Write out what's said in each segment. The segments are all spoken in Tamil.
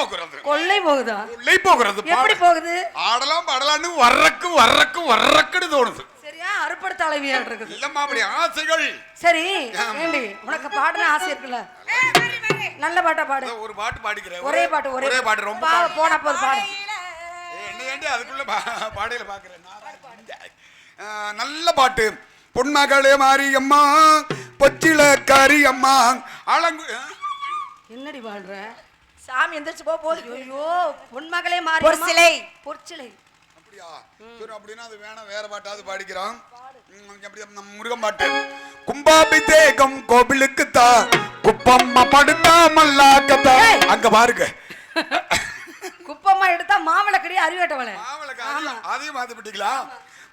போகிறது. கொள்ளை போகுதா? கொள்ளை போகிறது. எப்படி போகுது? ஆடலாம் பாடலான்னு வர்றக்குன்னு தோணுது. சரியா? அறுப்படுத்த அளவியா இருக்குது. இல்லம்மா அப்படி ஆசைகள். சரி ஏண்டி உனக்கு பாடுன ஆசை இருக்குல்ல, நல்ல பாட்டா பாடு. ஒரு பாட்டு பாடிக்கிறேன். ஒரே பாட்டு ரொம்ப போன போது பாடு. என்ன ஏண்டி அதுக்குள்ள பாடையில பாக்குறேன். நல்ல பாட்டு. பொன்மகளே மாரியம்மா பொச்சில காரியம்மா அலங்கு. என்னடி பாடுற? சாமி எந்திரிச்சு போகுது. ஐயோ பொன்மகளே மாறி பொற்சிலை அப்படியா? சரி அப்படின்னா அது வேணாம், வேற பாட்டாவது பாடிக்கிறான். நம்ம முருகன் பாட்டு. கும்பாபிஷேகம் கோவிலுக்கு தா குப்பம்மா படுத்தா மல்லாக்கத்தா. அங்க பாருங்க, குப்பம்மா எடுத்தா மாவளக்கடி அறிவேட்டவளே. அதையும் மாத்தி விட்டீங்களா?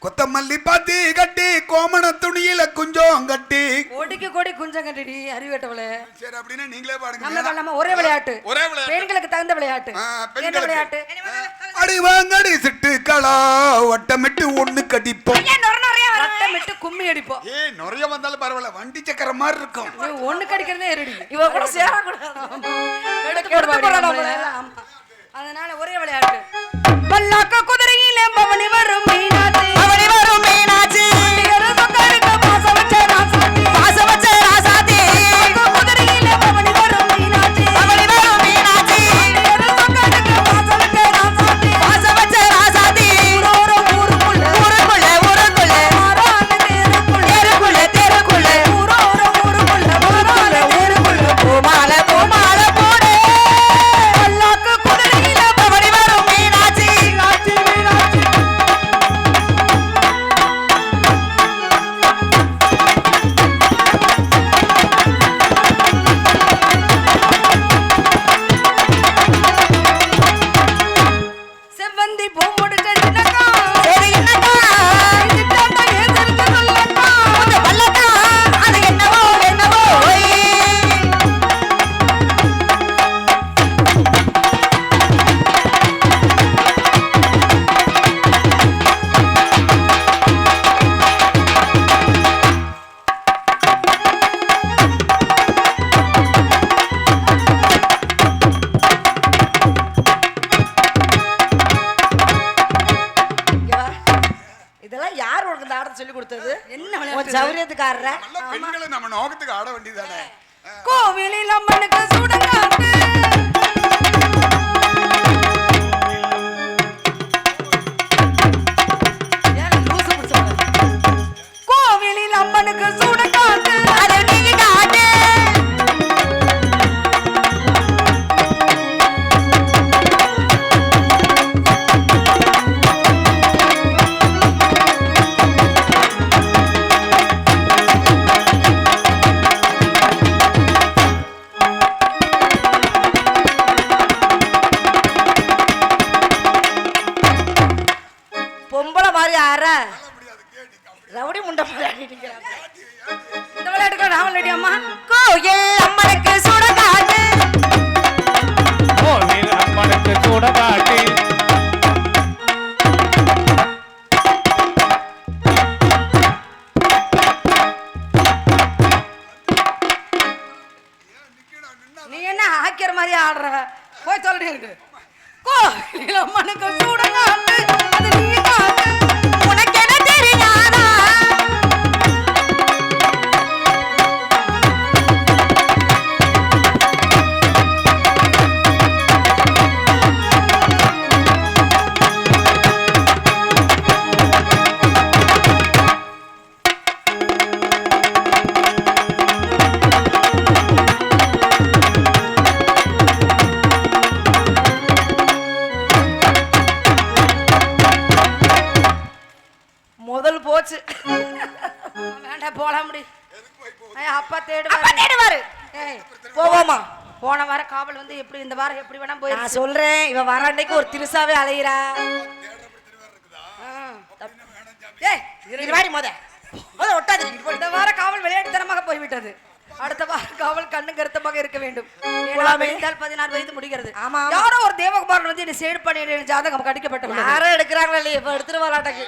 கொத்தமல்லி பாத்தி கட்டி கோமண துணியில குஞ்சம் கட்டி ஒடிக்கு கொடி குஞ்சம் கட்டிடி அறிவேட்டவளே. சரி அப்படின்னா நீங்களே பாடுங்க. நம்ம ஒரே விளையாட்டு, பெண்களுக்கு தகுந்த விளையாட்டு. என்ன விளையாட்டு? அடி வாங்கடி சிட்டுக்களா வட்டமிட்டு ஒண்ணு கடிப்போம், வட்டமிட்டு கும்மி அடிப்போம். நிறைய வந்தாலும் பரவாயில்ல, வண்டி சக்கர மாதிரி இருக்கும். ஒண்ணு கடிக்கிறதே எரடி. இவ கூட சேரக்கூடாது, அதனால ஒரே விளையாட்டு. பல்லாக்க குதிரையில பவனி வரும் மீனாட்சி, பவனி வரும் மீனாட்சி, பாச வச்ச ராசாத்தி. குதிரையில பவனி வரும் மீனாட்சி, பவனி வரும் மீனாட்சி, பாச வச்ச ராசாத்தி. ஊருக்குள்ள தெருக்குள்ள ஊருக்குள்ள பூமால பூமால போடு. பல்லாக்க குதிரையில பவனி வரும் மீனாட்சி. செவ்வந்தி பூ முடிச்ச என்னக்கா? சரி என்னக்கா? இதுதான்டா ஏதற்கு சொல்லக்கா? அந்த பல்லக்கா அது என்னவோ என்னவோ. இதெல்லாம் யார் உனக்கு இந்த ஆடத்தை சொல்லி கொடுத்தது? என்ன விளையாட்டு? சௌரியத்துக்காரர பெண்களை நம்ம நோக்கத்துக்கு ஆட வேண்டியதானே. கோவிலில் அம்மனுக்கு சுடங்காட்டு, கோவிலில் அம்மனுக்கு சுடங்காட்டு அதை நீங்க காட்டு. பொம்பளை மாதிரி ஆற ரவுடி முண்டை விளையாடிட்டு இந்த விளையாட்டுக்கு நான் விளையாடியம்மா. கோயில் அம்மனுக்கு சுடகாட்டு, கோவில் அம்மனுக்கு சுடகாட்டு. நீ என்ன ஆக்கிற மாதிரி ஆடுற? போய் சொல்லிட்டு இருக்கு. கோயில் அம்மனுக்கு சுடகாட்டு அது நீங்க காட்டு. உனக்கு என்ன தெரியாதா? முதல் போச்சு. வேண்டாம் போல முடி. அப்பா தேடுவாரு. போவோமா? போன வாரம் காவல் வந்து எப்படி இந்த வாரம் எப்படி வேணா போய் நான் சொல்றேன். இவ வர அன்னைக்கு ஒரு திருசாவே அலையிறா. இந்த வார காவல் விளையாட்டுத்தனமாக போய்விட்டது. அடுத்த வார காவல் கண்ணு கருத்தமாக இருக்க வேண்டும். 16 வயது முடிகிறது. யாரோ ஒரு தேவகுமாரன் வந்து என்ன சேடு பண்ணி ஜாதகம் கடிக்கப்பட்ட யாரும் எடுக்கிறாங்களா இல்லையா? இப்ப எடுத்துட்டு வரலாட்டாங்க.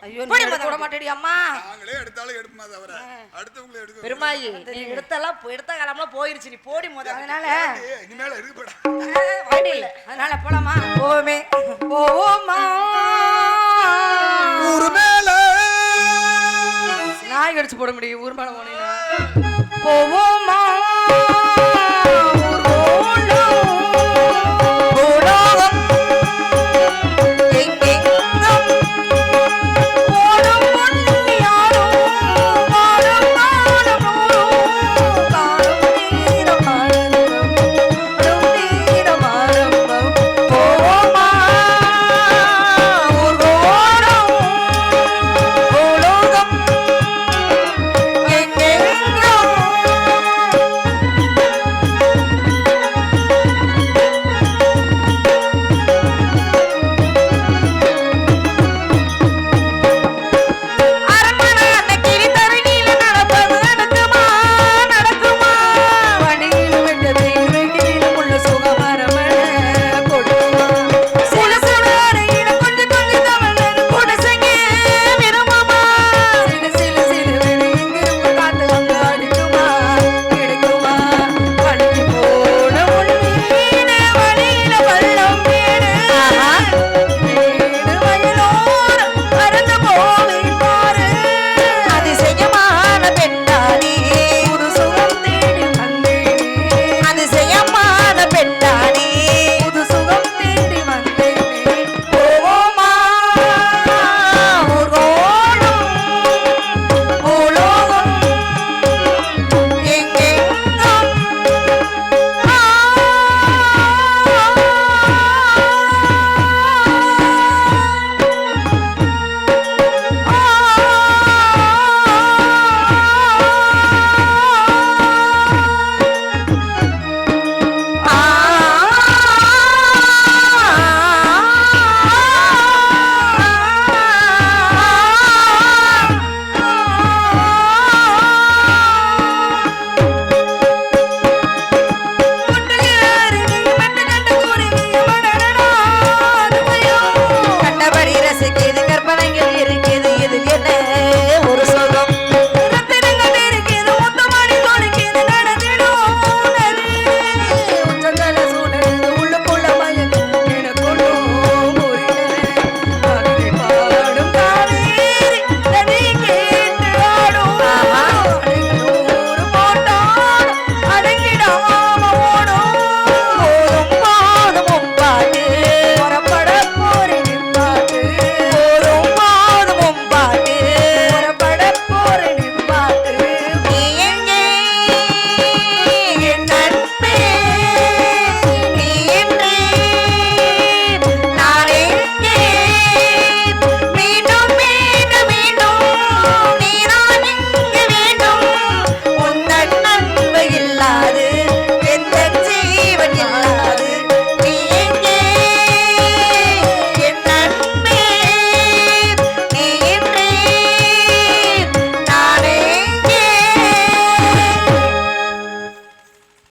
ஐயோ நீ எடுக்க விட மாட்டேடி அம்மா. நாங்களே எடுத்தாலும் எடுப்போமா தவிர அடுத்தவங்களே எடுக்க பெருமாயி நீ எடுத்த காலம்லாம் போயிருச்சு, நீ போடி முதல்ல. அதனால இனிமேல இருக்குப்படா. வண்டி இல்ல, அதனால போலாமா? போவோமே. போவோமா ஊரு மேல நாய் கடிச்சு போட முடியும் ஊர் மேல போனீங்கன்னா. போவோமா